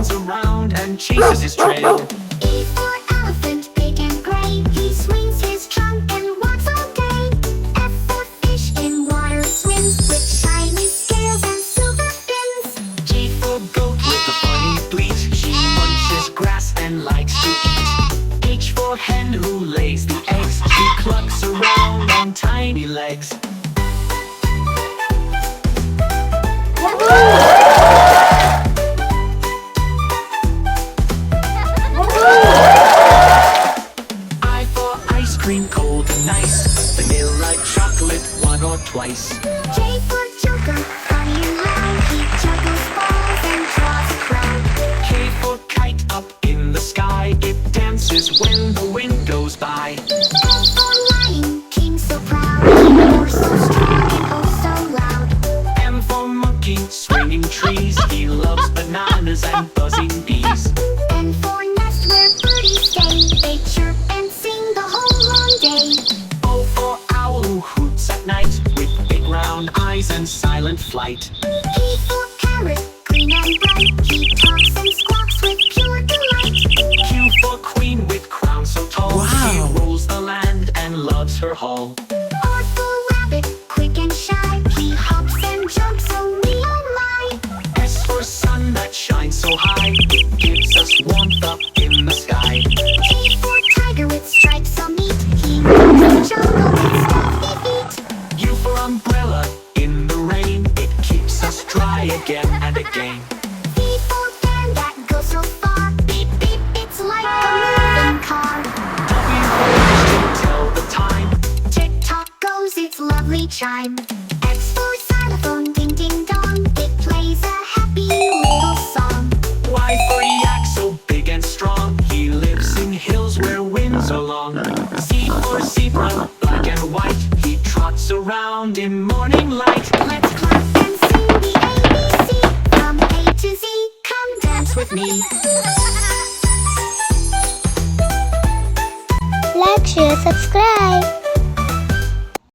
runs around and chases his trail. E for elephant, big and gray. He swings his trunk and walks all day. F for fish, in water swims with shiny scales and silver fins. G for goat with a funny bleat. She munches grass and likes to eat. H for hen who lays the eggs. She clucks around on tiny legs. I for ice cream, cold and nice. Vanilla chocolate, one or twice. J for joker, funny and loud. He juggles balls and draws a crowd. K for kite, up in the sky. It dances when the wind goes by. L for lion, king so proud. He roars so strong and oh so loud. M for monkey, swinging trees. He loves bananas and buzzing bees. N for nest, where birdies stay. They chirp and sing the whole long day. O for owl who hoots at night with big round eyes and silent flight. P for parrot, green and bright. He talks and squawks with pure delight. Q for queen with crown so tall. She rules the land and loves her hall. R for rabbit, quick and shy. He hops and jumps, oh me oh my. S for sun that shines so high. It gives us warmth up in the sky. T for tiger with stripes so neat. He moves the jungle with stuffy feet. U for umbrella in the rain. It keeps us dry again and again. V for fan that goes so far. Beep beep, it's like a moving car. W for wish to tell the time. Tick tock goes its lovely chime. X for xylophone, ding ding dong. It plays a happy little song. Y for yak so big and strong. He lives in hills where winds are long. Z for zebra, black and white. He trots around in morning light. Let's clap and sing the ABC. From A to Z, come dance with me. Like, share, subscribe.